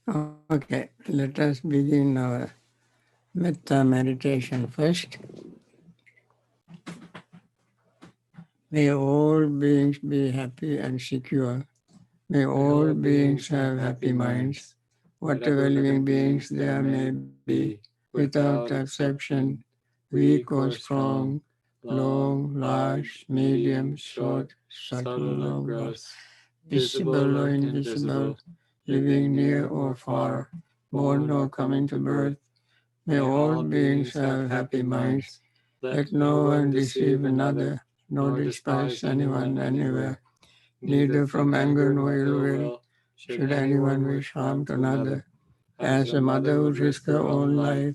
Okay, let us begin our Metta meditation first. May all beings be happy and secure. May all beings have happy minds. Whatever living beings there may be, without exception, weak or strong, long, large, medium, short, subtle or gross, visible or invisible, living near or far, born or coming to birth. May all beings have happy minds. Let no one deceive another, nor despise anyone anywhere. Neither from anger nor ill will should anyone wish harm to another. As a mother would risk her own life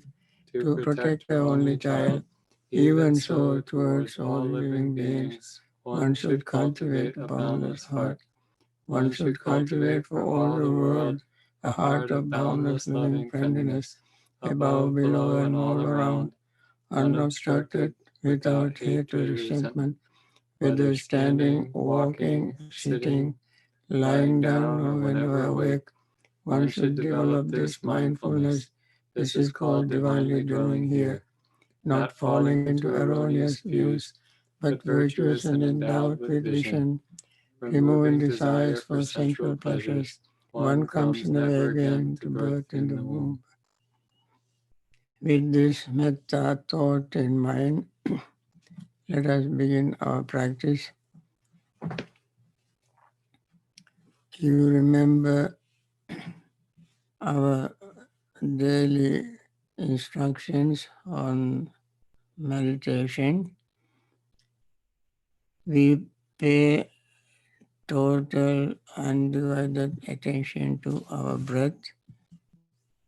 to protect her only child, even so towards all living beings, one should cultivate a boundless heart. One should cultivate for all the world a heart of boundless loving friendliness, above, below, and all around, unobstructed, without hate or resentment, whether standing, walking, sitting, lying down, or whenever awake. One should develop this mindfulness. This is called divinely doing here, not falling into erroneous views, but virtuous and endowed with vision, removing desires for sensual pleasures. One comes never again to birth in the womb. With this metta thought in mind, let us begin our practice. You remember our daily instructions on meditation. We pay total undivided attention to our breath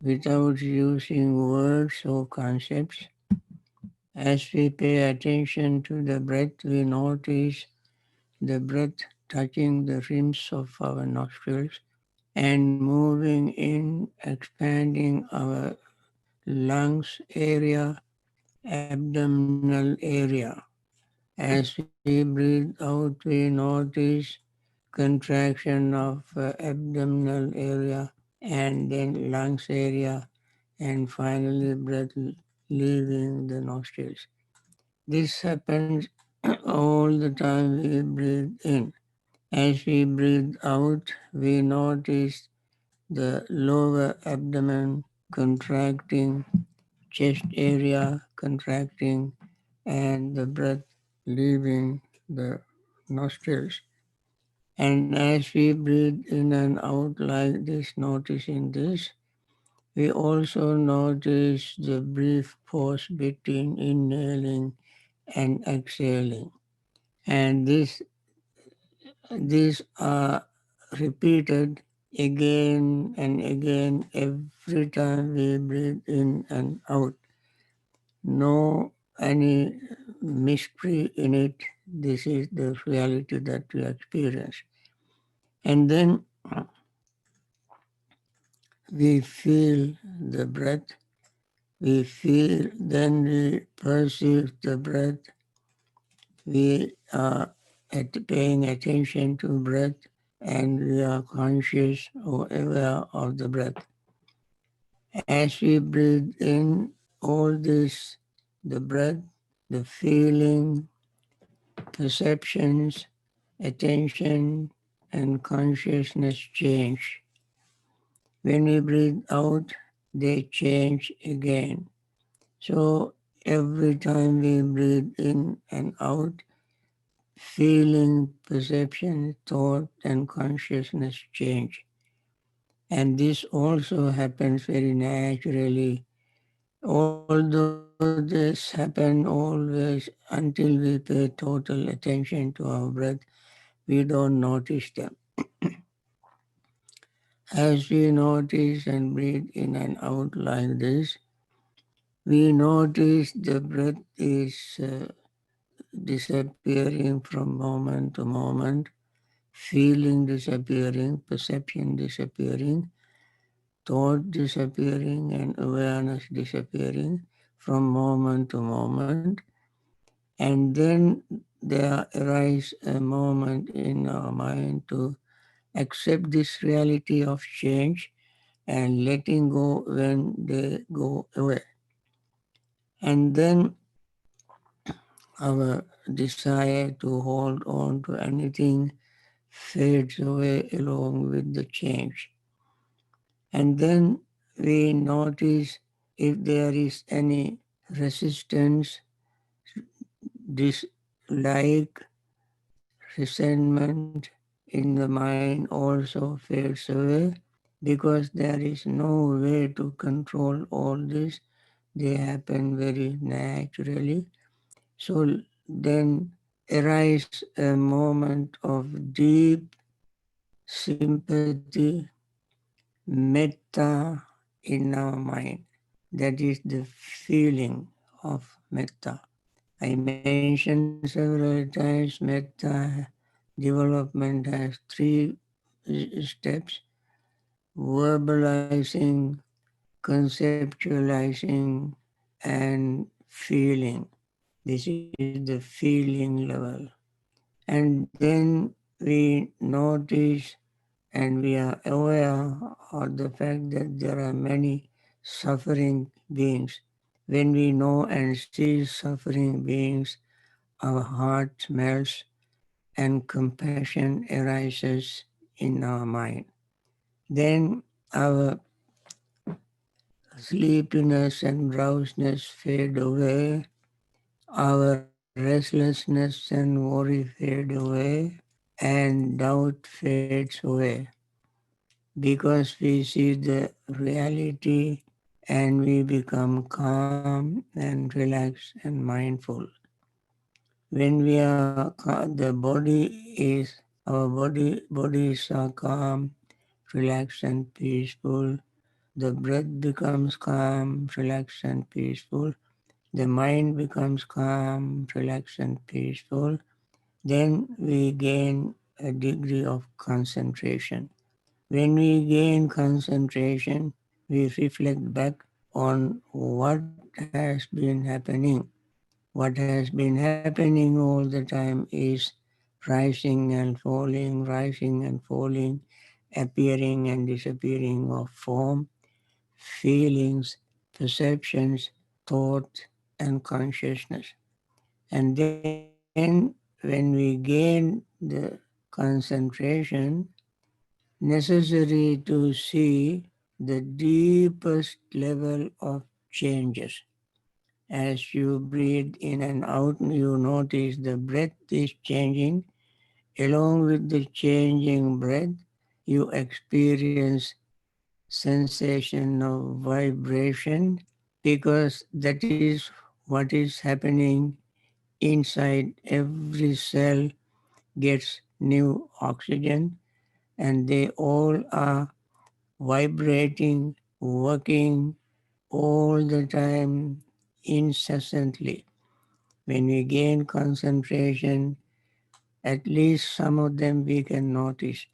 without using words or concepts. As we pay attention to the breath, we notice the breath touching the rims of our nostrils and moving in, expanding our lungs area, abdominal area. As we breathe out, we notice contraction of abdominal area and then lungs area and finally breath leaving the nostrils. This happens all the time we breathe in. As we breathe out, we notice the lower abdomen contracting, chest area contracting, and the breath leaving the nostrils. And as we breathe in and out like this, noticing this, we also notice the brief pause between inhaling and exhaling. And these are repeated again and again every time we breathe in and out. No any mystery in it. This is the reality that we experience. And then we feel the breath. We feel, then we perceive the breath. We are paying attention to breath and we are conscious or aware of the breath. As we breathe in, all this, the breath, the feeling, perceptions, attention, and consciousness change. When we breathe out, they change again. So every time we breathe in and out, feeling, perception, thought, and consciousness change. And this also happens very naturally. Although this happens always until we pay total attention to our breath, we don't notice them. As we notice and breathe in and out like this, we notice the breath is disappearing from moment to moment, feeling disappearing, perception disappearing, thought disappearing, and awareness disappearing from moment to moment. And then there arises a moment in our mind to accept this reality of change and letting go when they go away. And then our desire to hold on to anything fades away along with the change. And then we notice if there is any resistance, dislike, resentment in the mind also fades away because there is no way to control all this. They happen very naturally. So then arise a moment of deep sympathy, metta in our mind. That is the feeling of metta. I mentioned several times metta development has three steps: verbalizing, conceptualizing, and feeling. This is the feeling level. And then we notice and we are aware of the fact that there are many suffering beings. When we know and see suffering beings, our heart melts and compassion arises in our mind. Then our sleepiness and drowsiness fade away, our restlessness and worry fade away, and doubt fades away because we see the reality and we become calm and relaxed and mindful. When we are the body is our bodies are calm, relaxed and peaceful. The breath becomes calm, relaxed and peaceful. The mind becomes calm, relaxed and peaceful. Then we gain a degree of concentration. When we gain concentration, we reflect back on what has been happening. What has been happening all the time is rising and falling, appearing and disappearing of form, feelings, perceptions, thought, and consciousness. And then when we gain the concentration necessary to see the deepest level of changes. As you breathe in and out, you notice the breath is changing. Along with the changing breath, you experience sensation of vibration because that is what is happening inside. Every cell gets new oxygen and they all are vibrating, working all the time, incessantly. When we gain concentration, at least some of them we can notice.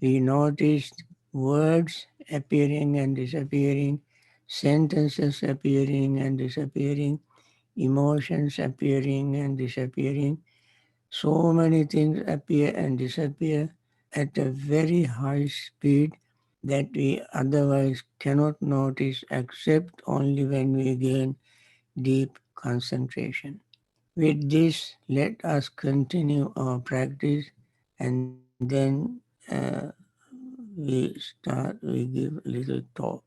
We notice words appearing and disappearing, sentences appearing and disappearing, emotions appearing and disappearing. So many things appear and disappear at a very high speed that we otherwise cannot notice except only when we gain deep concentration. With this, let us continue our practice and then we give a little talk.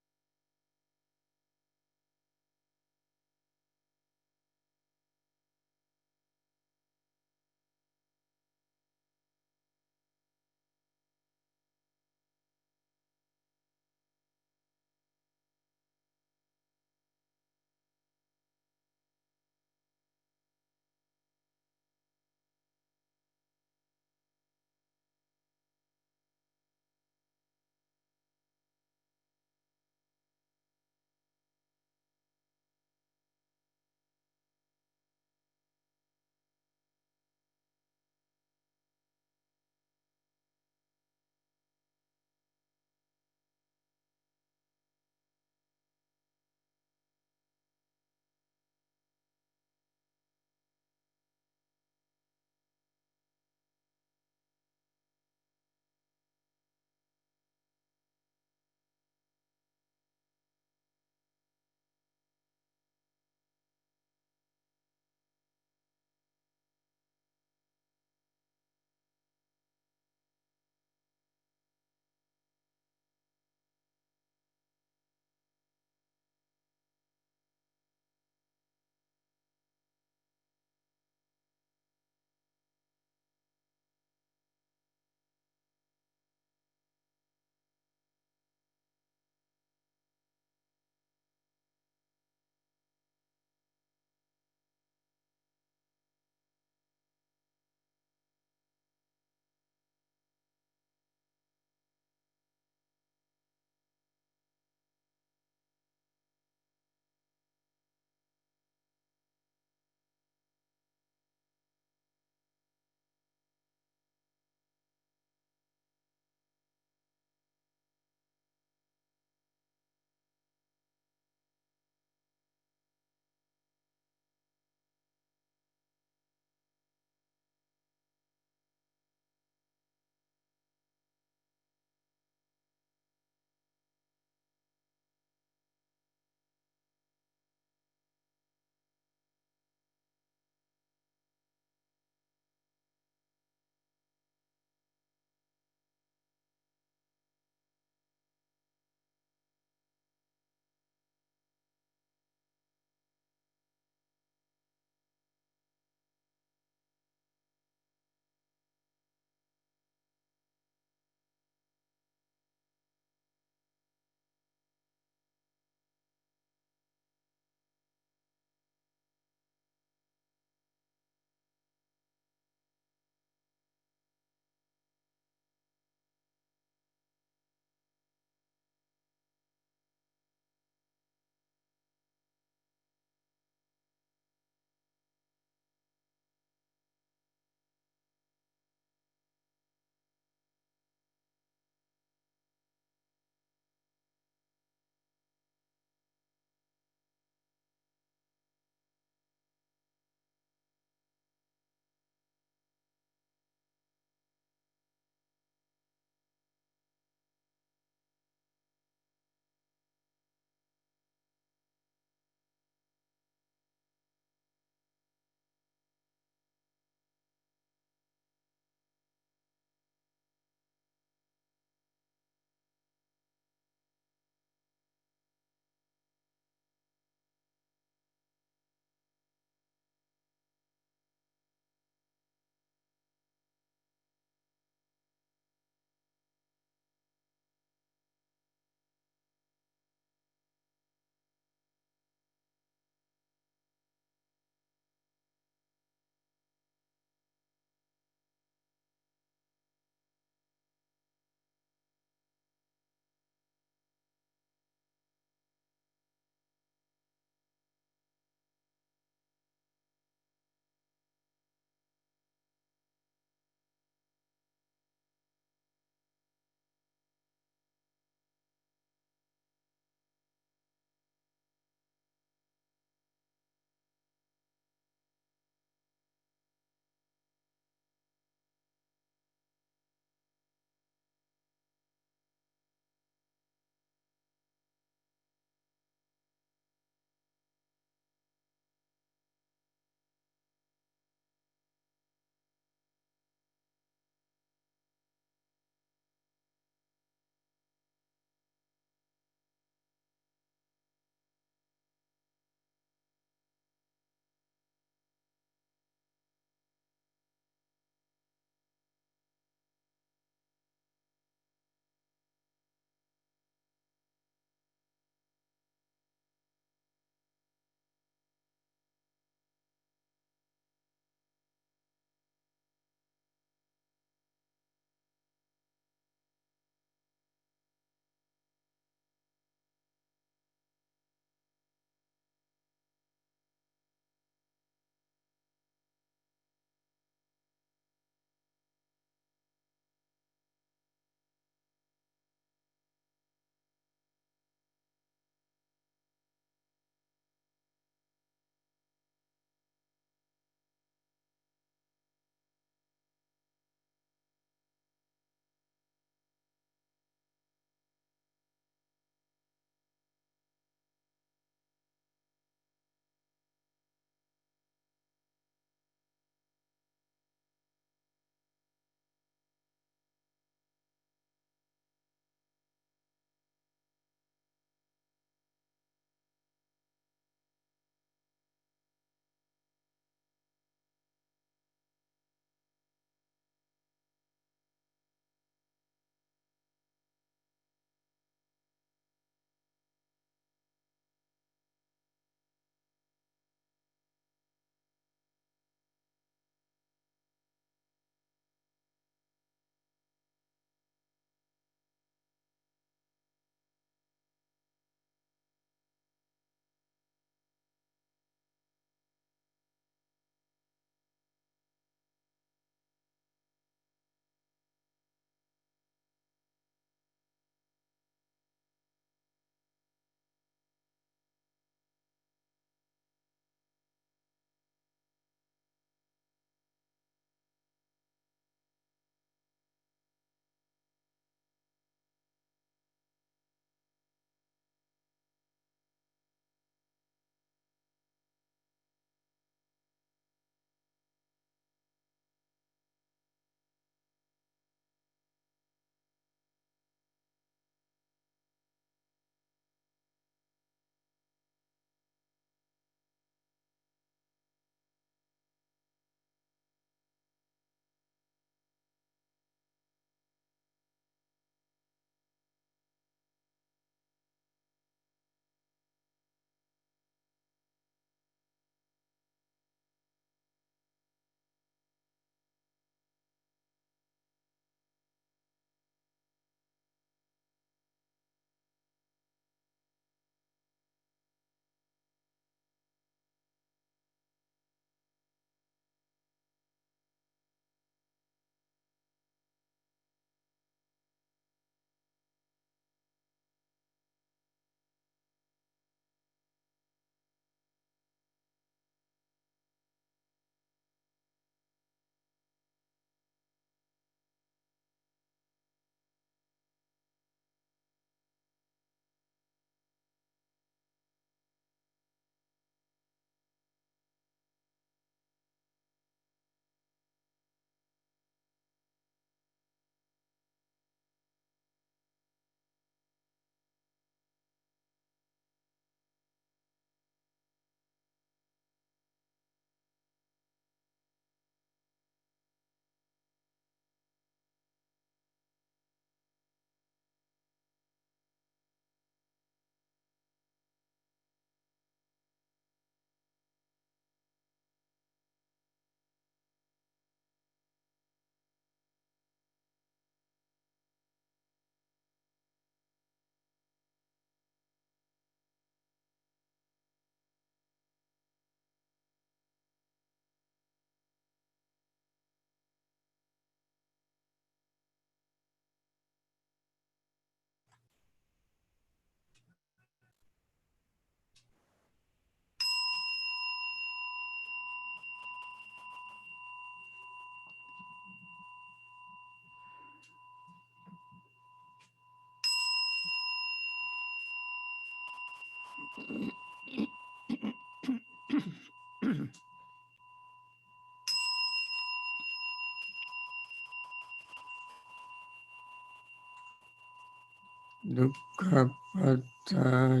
Dukkha patta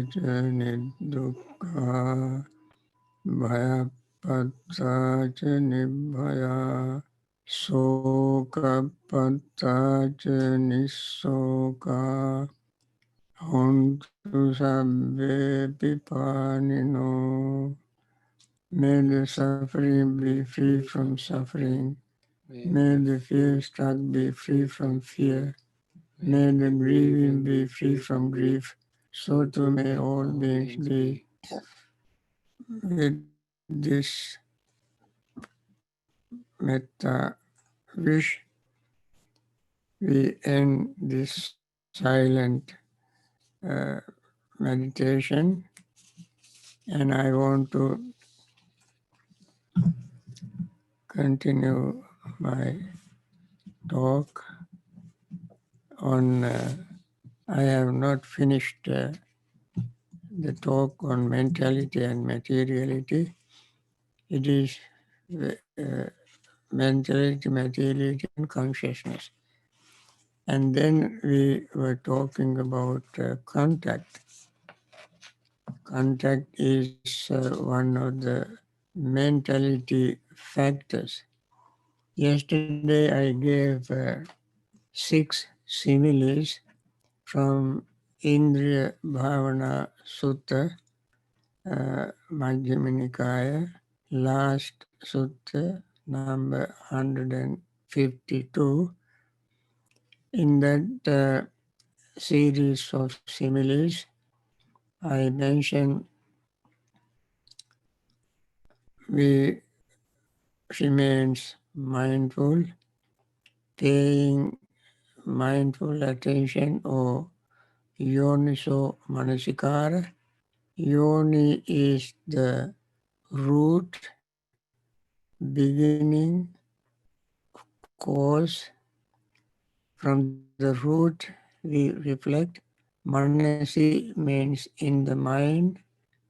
nidukkha bhaya patta nibhaya soka patta nisoka hontu sabbe pipanino. May the suffering be free from suffering. May the fear struck be free from fear. May the grieving be free from grief. So too may all beings be. With this metta wish, we end this silent uh, meditation, and I want to continue my talk on. I have not finished the talk on mentality and materiality. It is mentality, materiality, and consciousness. And then we were talking about contact. Contact is one of the mentality factors. Yesterday I gave 6 similes from Indriya Bhavana Sutta, Majjhima Nikaya, last sutta, number 152. In that series of similes, I mentioned we remains mindful, paying mindful attention or yoniso manasikara. Yoni is the root, beginning, cause. From the root we reflect. Manasi means in the mind,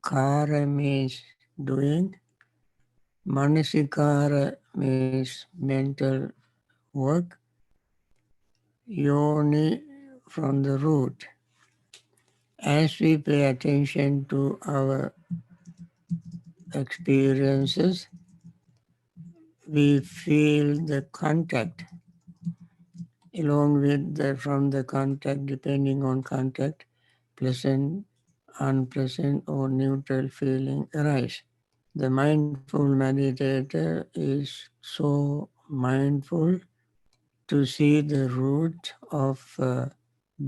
kara means doing, manasikara means mental work, yoni from the root. As we pay attention to our experiences, we feel the contact. Along with from the contact, depending on contact, pleasant, unpleasant, or neutral feeling arise. The mindful meditator is so mindful to see the root of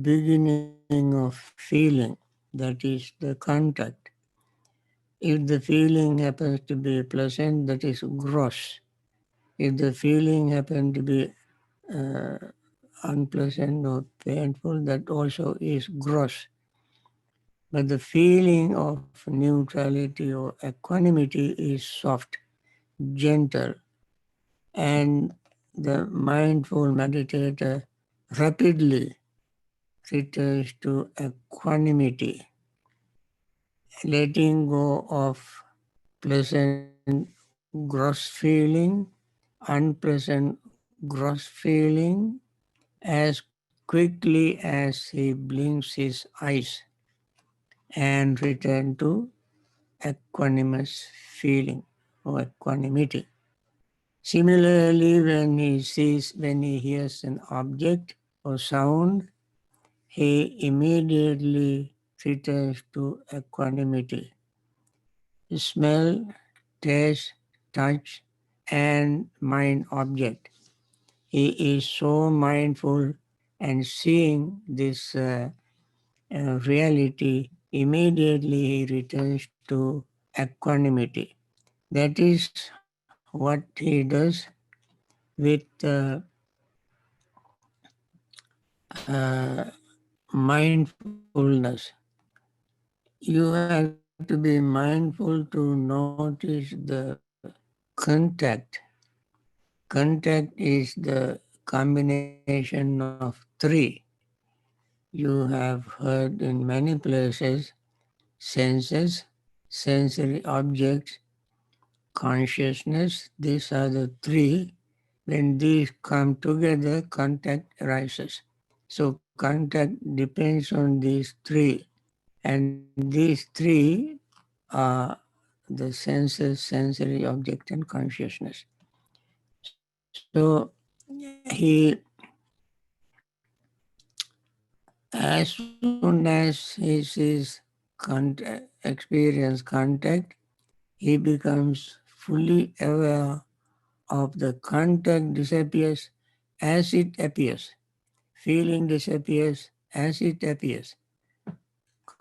beginning of feeling, that is the contact. If the feeling happens to be pleasant, that is gross. If the feeling happens to be uh, unpleasant or painful, that also is gross. But the feeling of neutrality or equanimity is soft, gentle, and the mindful meditator rapidly returns to equanimity, letting go of pleasant gross feeling, unpleasant gross feeling as quickly as he blinks his eyes, and return to equanimous feeling or equanimity. Similarly, when he hears an object or sound, he immediately returns to equanimity. Smell, taste, touch, and mind object. He is so mindful and seeing this reality, immediately he returns to equanimity. That is what he does with mindfulness. You have to be mindful to notice the contact. Contact is the combination of 3. You have heard in many places senses, sensory objects, consciousness. These are the three. When these come together, contact arises. So contact depends on these three. And these three are the senses, sensory object, and consciousness. So he, as soon as he sees experience contact, he becomes fully aware of the contact disappears as it appears. Feeling disappears as it appears.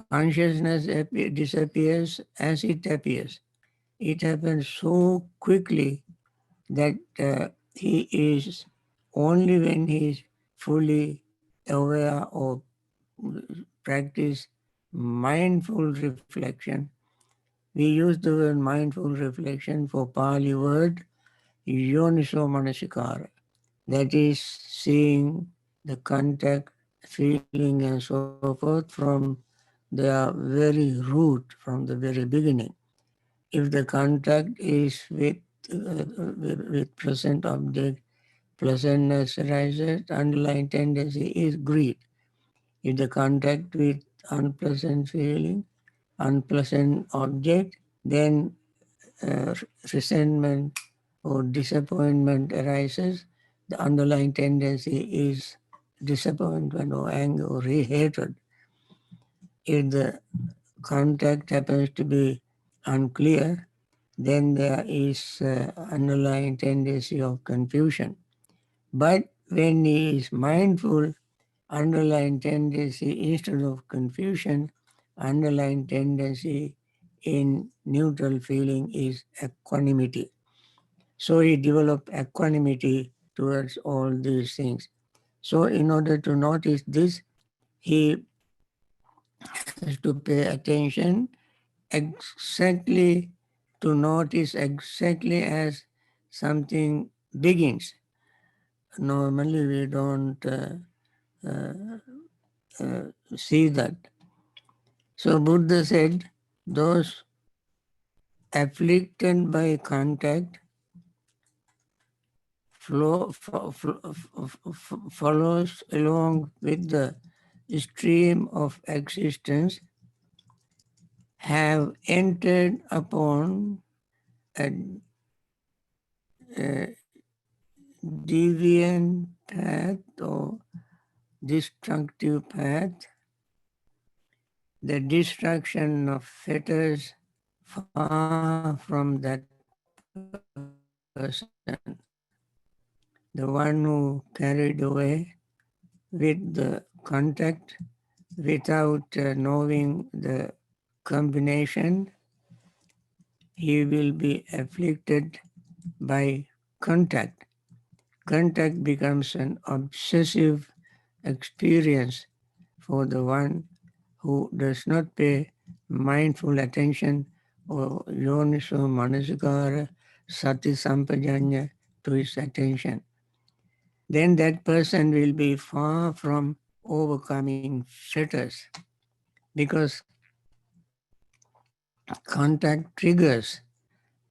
Consciousness disappears as it appears. It happens so quickly that he is only when he is fully aware or practice mindful reflection. We use the word mindful reflection for Pali word yoniso manasikara. That is seeing the contact, feeling and so forth from their very root, from the very beginning. If the contact is with present object, pleasantness arises, underlying tendency is greed. If the contact with unpleasant feeling, unpleasant object, then uh, resentment or disappointment arises. The underlying tendency is disappointment or anger or hatred. If the contact happens to be unclear, then there is underlying tendency of confusion. But when he is mindful, underlying tendency instead of confusion, underlying tendency in neutral feeling is equanimity. So he developed equanimity towards all these things. So in order to notice this, he has to pay attention exactly to notice exactly as something begins. Normally we don't see that. So Buddha said, those afflicted by contact follows along with the stream of existence, have entered upon a, a deviant path or destructive path, the destruction of fetters far from that person, the one who carried away with the contact without knowing the combination, he will be afflicted by contact. Contact becomes an obsessive experience for the one who does not pay mindful attention or yoniso manasikara sati sampajanya to his attention. Then that person will be far from overcoming fetters because contact triggers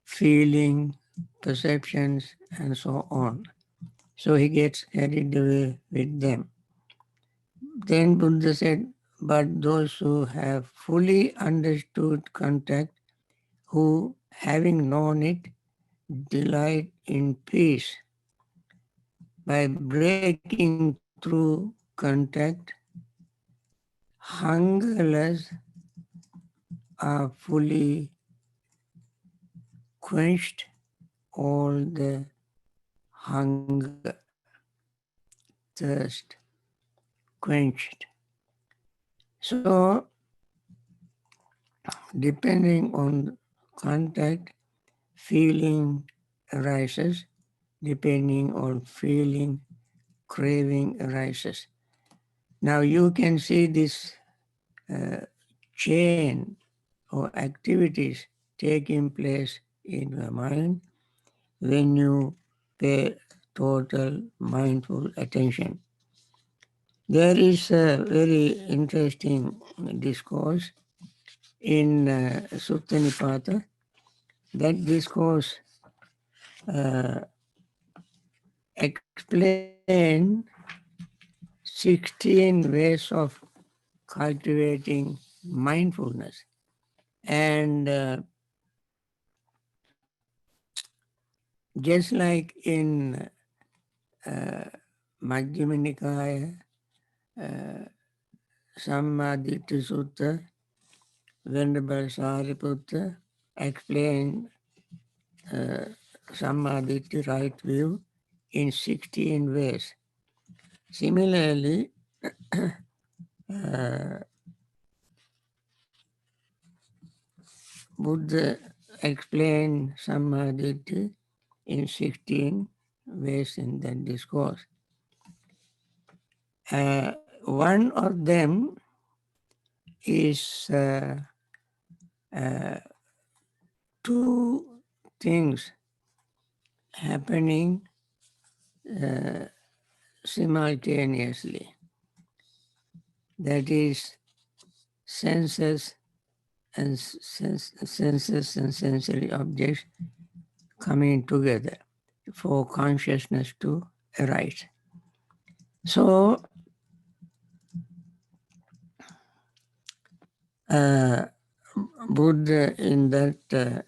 feeling, perceptions, and so on. So he gets carried away with them. Then Buddha said, but those who have fully understood contact, who, having known it, delight in peace, by breaking through contact, hungerless are fully quenched, all the hunger, thirst quenched. So, depending on contact, feeling arises. Depending on feeling, craving arises. Now you can see this chain or activities taking place in your mind when you pay total mindful attention. There is a very interesting discourse in Sutta Nipata. That discourse explain 16 ways of cultivating mindfulness. And just like in Majjhima Nikaya, Sammaditthi Sutta, Venerable Sariputta explained Sammaditthi right view in 16 ways. Similarly, Buddha explained Sammaditthi in 16 ways in that discourse. One of them is two things happening simultaneously. That is senses and senses and sensory objects coming together for consciousness to arise. So Buddha in that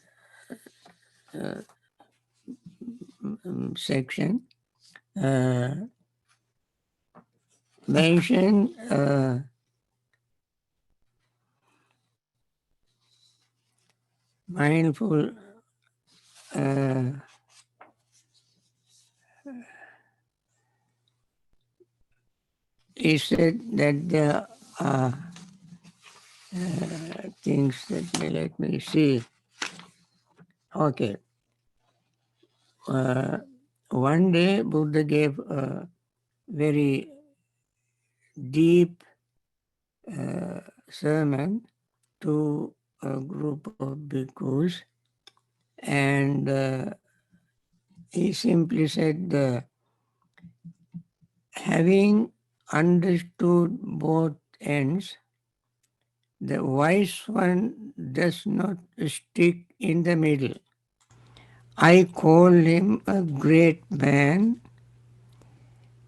section mentioned mindful he said that there are things that let me see. Okay. One day Buddha gave a very deep sermon to a group of bhikkhus, and he simply said, having understood both ends, the wise one does not stick in the middle. I call him a great man.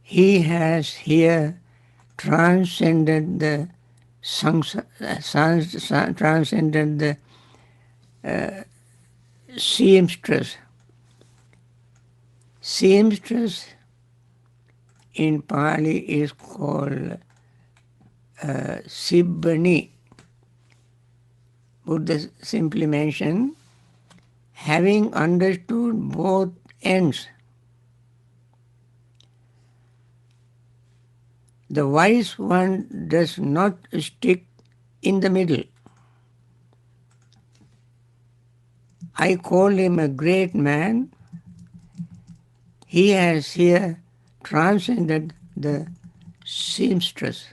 He has here transcended the transcended the seamstress. Seamstress in Pali is called Sibbani. Buddha simply mentioned, having understood both ends, the wise one does not stick in the middle. I call him a great man. He has here transcended the seamstress.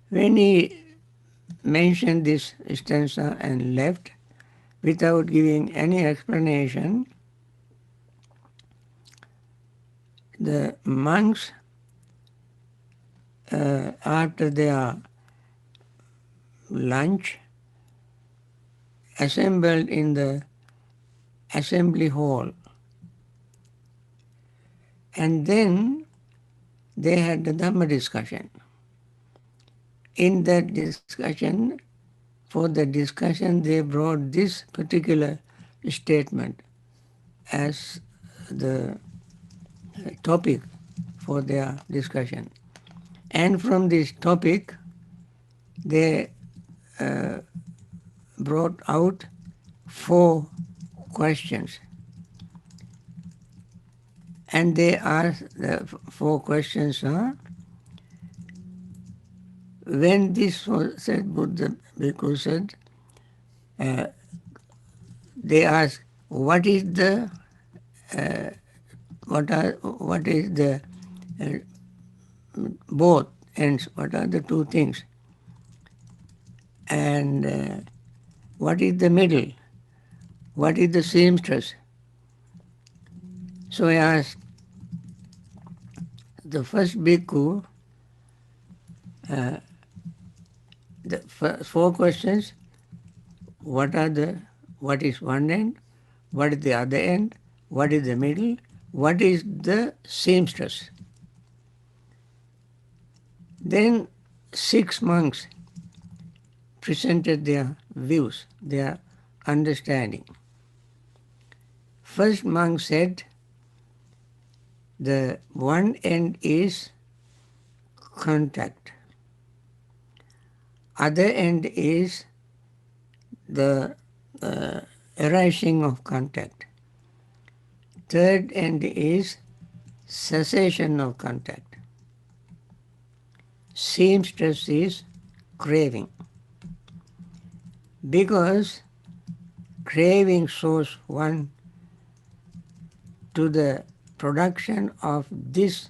When he mentioned this stanza and left without giving any explanation, the monks, after their lunch, assembled in the assembly hall. And then they had the Dhamma discussion. In that discussion, for the discussion, they brought this particular statement as the topic for their discussion. And from this topic, they brought out 4 questions. And they asked, the 4 questions are, when this was said, Buddha Bhikkhu said, they asked, what is the uh, both ends, what are the 2 things? And what is the middle? What is the seamstress? So I asked the first bhikkhu, The four questions: what is one end, what is the other end, what is the middle, what is the seamstress. Then 6 monks presented their views, their understanding. First monk said the one end is contact, other end is the arising of contact, third end is cessation of contact, seamstress is craving. Because craving shows one to the production of this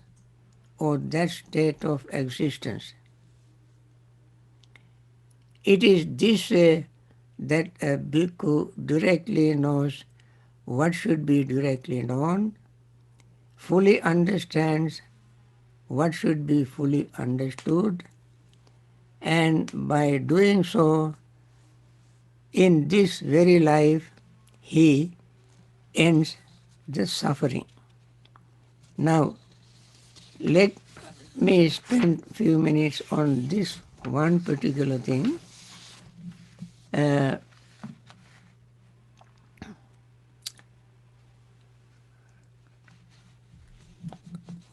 or that state of existence. It is this way that a bhikkhu directly knows what should be directly known, fully understands what should be fully understood, and by doing so, in this very life, he ends the suffering. Now, let me spend a few minutes on this one particular thing.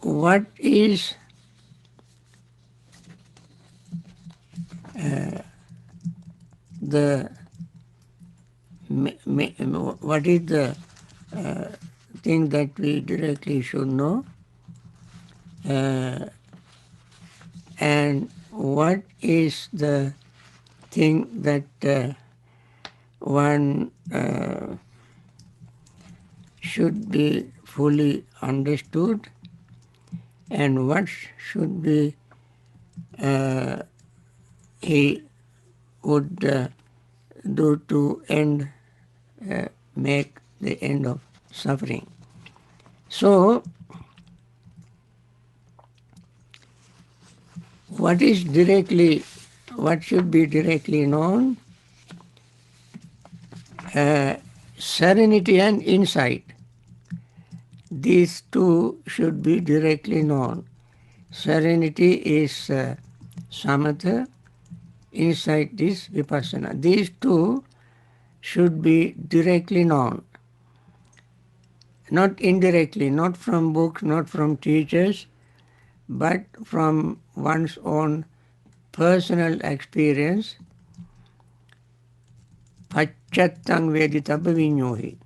What is the thing that we directly should know, and what is the thing that one should be fully understood, and what should be he would do to make the end of suffering. So, what should be directly known? Serenity and insight. These two should be directly known. Serenity is samatha, insight is vipassana. These two should be directly known. Not indirectly, not from books, not from teachers, but from one's own personal experience. Pacchattam veditabha vinyohi.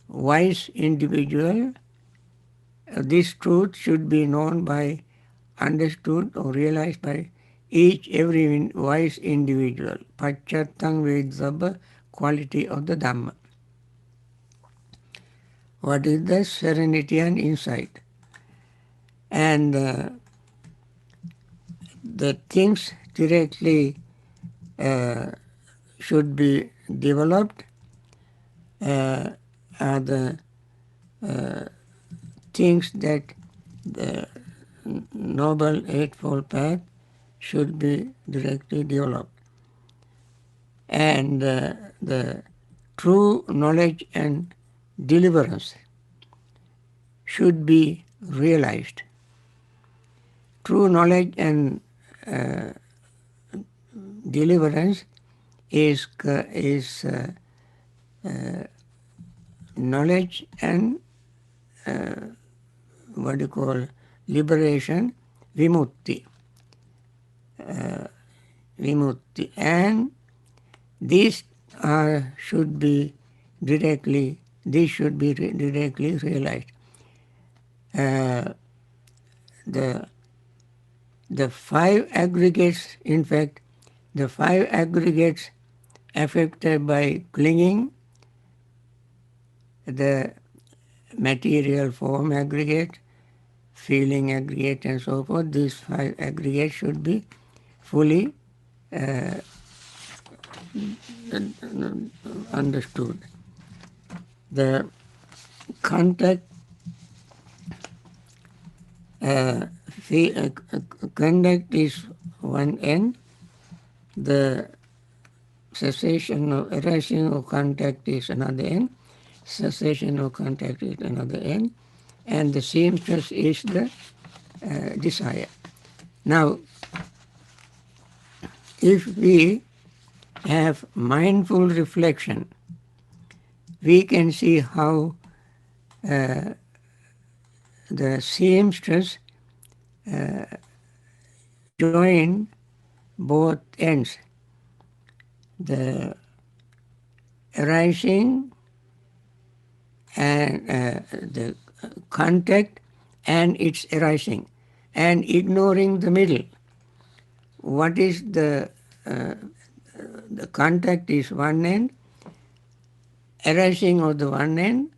Wise individual, this truth should be known by, understood or realized by every wise individual. Pacchattam veditabha, quality of the Dhamma. What is the serenity and insight? And the things directly should be developed are the things that the Noble Eightfold Path should be directly developed. And the true knowledge and deliverance should be realized. True knowledge and deliverance is knowledge and what you call liberation, vimutti. Vimutti. And these should be directly realized. The five aggregates, in fact, the five aggregates affected by clinging, the material form aggregate, feeling aggregate, and so forth, these five aggregates should be fully understood. The contact conduct is one end, the cessation of arising of contact is another end, cessation of contact is another end, and the seamstress is the desire. Now, if we have mindful reflection, we can see how the seamstress join both ends, the arising and the contact and its arising, and ignoring the middle. What is the contact is one end, arising of the one end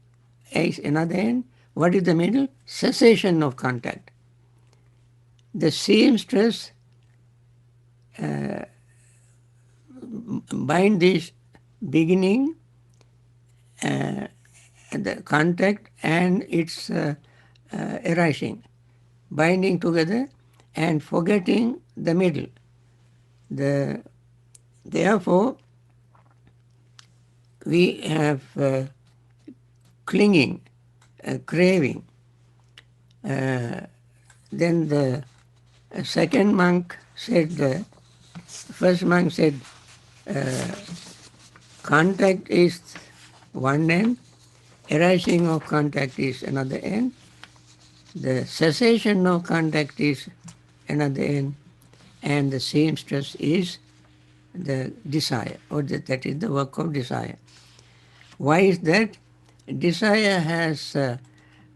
is another end. What is the middle? Cessation of contact. The seamstress bind this beginning, the contact and its arising, binding together and forgetting the middle. Therefore, we have clinging, craving. Then the second monk said, the first monk said, contact is one end, arising of contact is another end, the cessation of contact is another end, and the seamstress is the desire, or that is the work of desire. Why is that? Desire has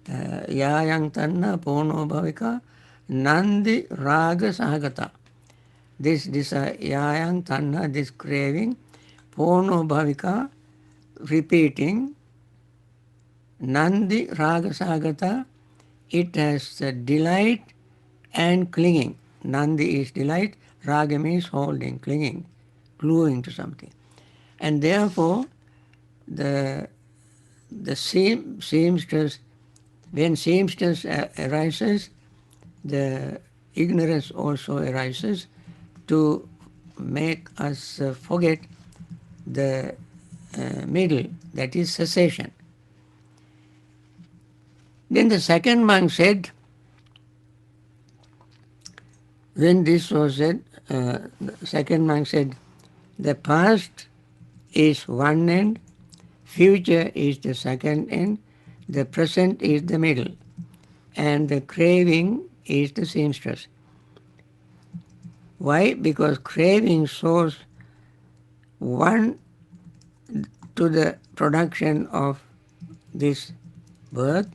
yayang tanna pono bhavika nandi raga sahagata. This desire, yayang tanna, this craving, pono bhavika, repeating, nandi raga sahagata, it has delight and clinging. Nandi is delight, raga means holding, clinging, gluing to something. And therefore, the seamstress, when seamstress arises, the ignorance also arises to make us forget the middle, that is cessation. Then the second monk said, when this was said, the second monk said, the past is one end, future is the second end, the present is the middle, and the craving is the seamstress. Why? Because craving shows one to the production of this birth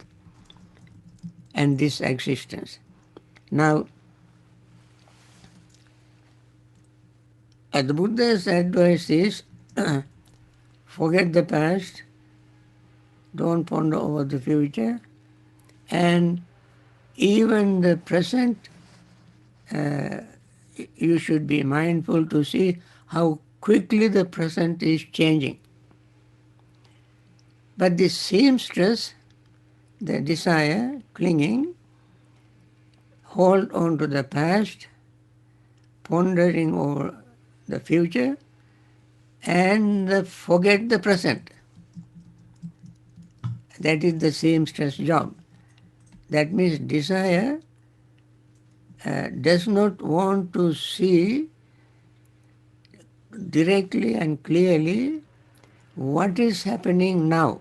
and this existence. Now, the Buddha's advice is forget the past, don't ponder over the future, and even the present, you should be mindful to see how quickly the present is changing. But this seamstress, the desire, clinging, hold on to the past, pondering over the future, and forget the present. That is the seamstress job. That means desire does not want to see directly and clearly what is happening now.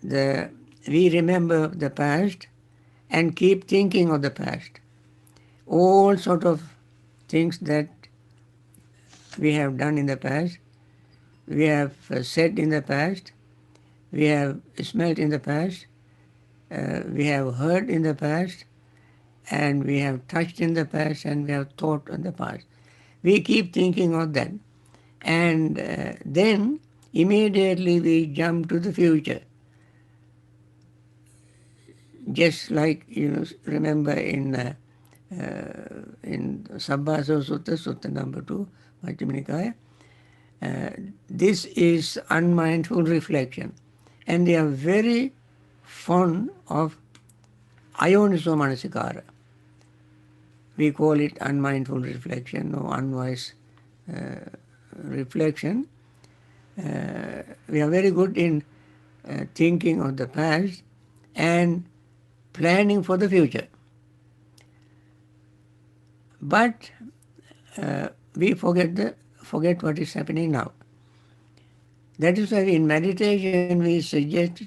We remember the past and keep thinking of the past. All sort of things that we have done in the past, we have said in the past, we have smelled in the past, we have heard in the past, and we have touched in the past, and we have thought in the past. We keep thinking of that. And then immediately we jump to the future. Just like, remember in Sabbasa Sutta, Sutta number 2, Majjhima Nikaya, this is unmindful reflection. And they are very fond of ayoniso manasikara. We call it unmindful reflection or unwise reflection. We are very good in thinking of the past and planning for the future. But we forget what is happening now. That is why in meditation we suggest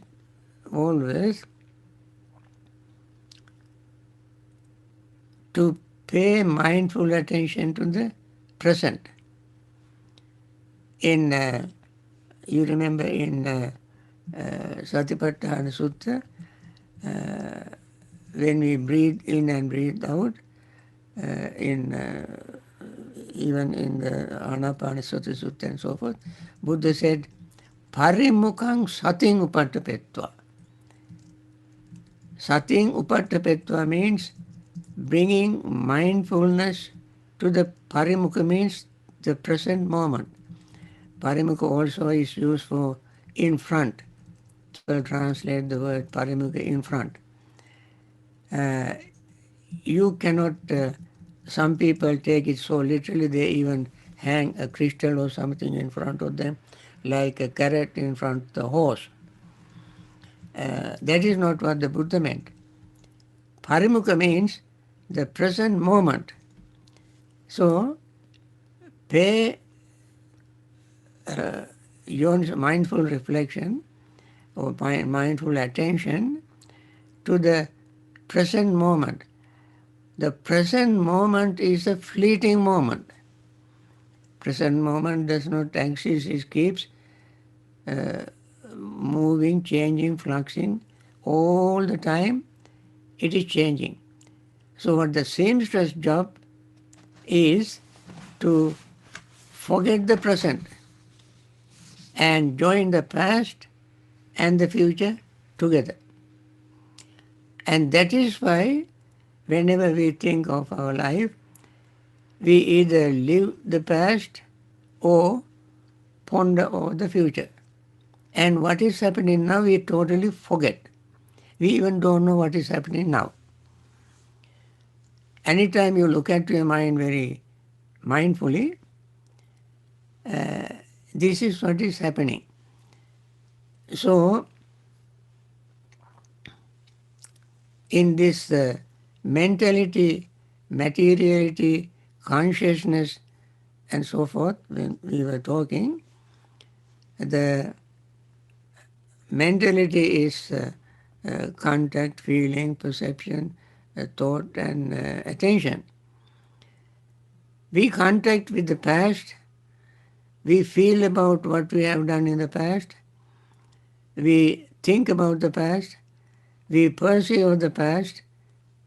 always to pay mindful attention to the present. In you remember in Satipatthana Sutta, when we breathe in and breathe out, in even in the Anapanasati Sutta and so forth, Buddha said, Parimukhaṃ sating upattapetva. Sating upattapetva means bringing mindfulness to the parimukha, means the present moment. Parimukha also is used for in front. So translate the word parimukha, in front. You cannot, some people take it so literally, they even hang a crystal or something in front of them, like a carrot in front of the horse. That is not what the Buddha meant. Parimukha means the present moment. So, pay your mindful reflection or mindful attention to the present moment. The present moment is a fleeting moment. Present moment does not exist, it keeps moving, changing, fluxing all the time. It is changing. So what the seamstress job is to forget the present and join the past and the future together. And that is why whenever we think of our life, we either live the past or ponder over the future. And what is happening now, we totally forget. We even don't know what is happening now. Anytime you look at your mind very mindfully, this is what is happening. So, in this mentality, materiality, consciousness, and so forth, when we were talking, the mentality is contact, feeling, perception, thought, and attention. We contact with the past, we feel about what we have done in the past, we think about the past, we perceive the past,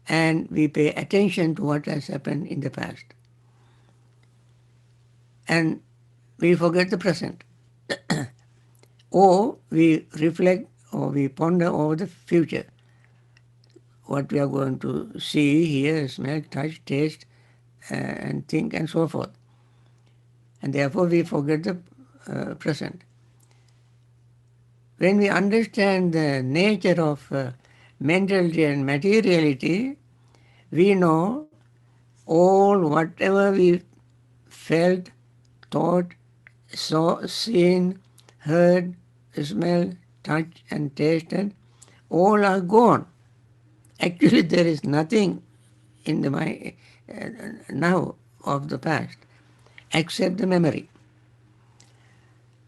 and we pay attention to what has happened in the past. And we forget the present. Or we reflect or we ponder over the future. What we are going to see, hear, smell, touch, taste, and think, and so forth. And therefore we forget the present. When we understand the nature of mentality and materiality, we know all whatever we felt, thought, saw, seen, heard, smelled, touched, and tasted, all are gone. Actually, there is nothing in the mind now of the past except the memory.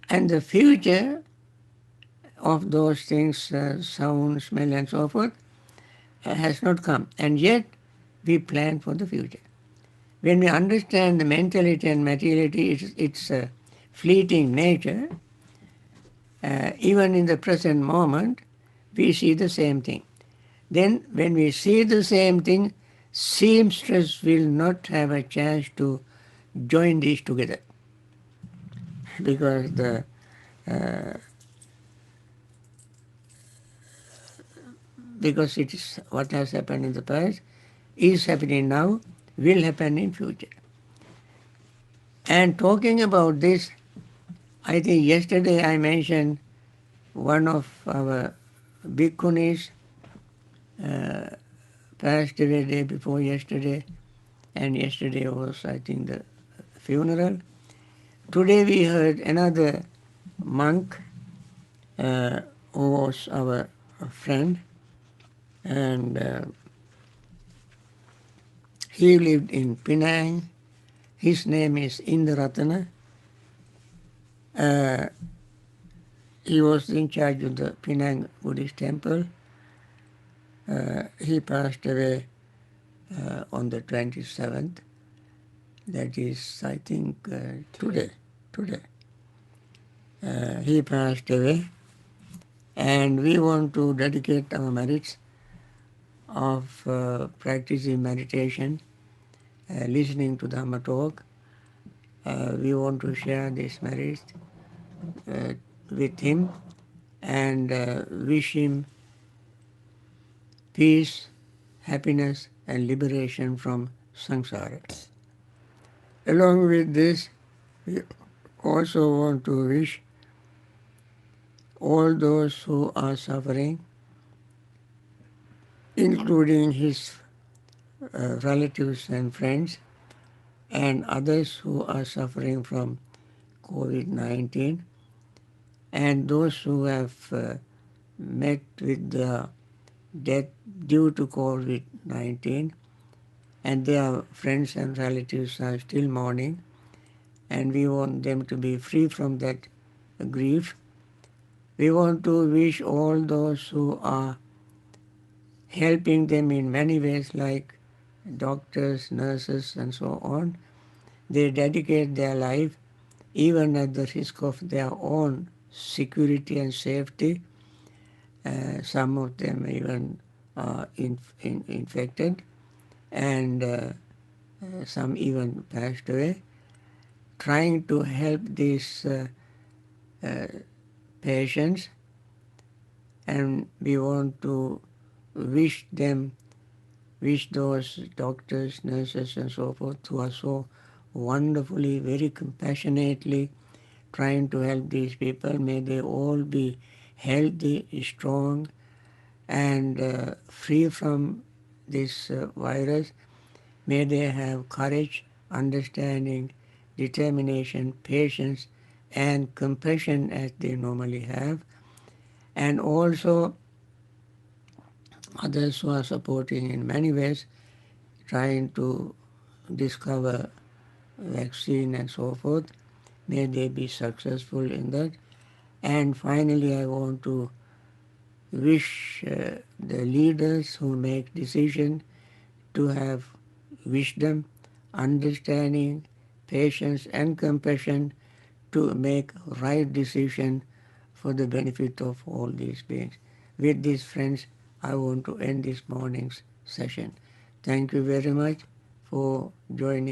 And the future of those things, sound, smell, and so forth, has not come. And yet, we plan for the future. When we understand the mentality and materiality, its fleeting nature, even in the present moment, we see the same thing. Then when we see the same thing, seamstress will not have a chance to join these together. Because because it is what has happened in the past, is happening now, will happen in future. And talking about this, I think yesterday I mentioned one of our bhikkhunis passed away day before yesterday, and yesterday was, I think, the funeral. Today we heard another monk who was our friend, and he lived in Penang. His name is Gunaratana. He was in charge of the Penang Buddhist temple. He passed away on the 27th. That is, I think, today. He passed away, and we want to dedicate our merits of practicing meditation, listening to Dhamma Talk. We want to share this merit with him and wish him peace, happiness, and liberation from samsara. Along with this, we also want to wish all those who are suffering, including his relatives and friends, and others who are suffering from COVID-19, and those who have met with their death due to COVID-19, and their friends and relatives are still mourning, and we want them to be free from that grief. We want to wish all those who are helping them in many ways, like doctors, nurses, and so on. They dedicate their life, even at the risk of their own security and safety. Some of them even are infected, and some even passed away, trying to help these patients. And we want to wish those doctors, nurses, and so forth who are so wonderfully, very compassionately trying to help these people. May they all be healthy, strong, and free from this virus. May they have courage, understanding, determination, patience, and compassion as they normally have. And also others who are supporting in many ways, trying to discover vaccine and so forth. May they be successful in that. And finally, I want to wish the leaders who make decisions to have wisdom, understanding, patience, and compassion to make right decision for the benefit of all these beings. With this, friends, I want to end this morning's session. Thank you very much for joining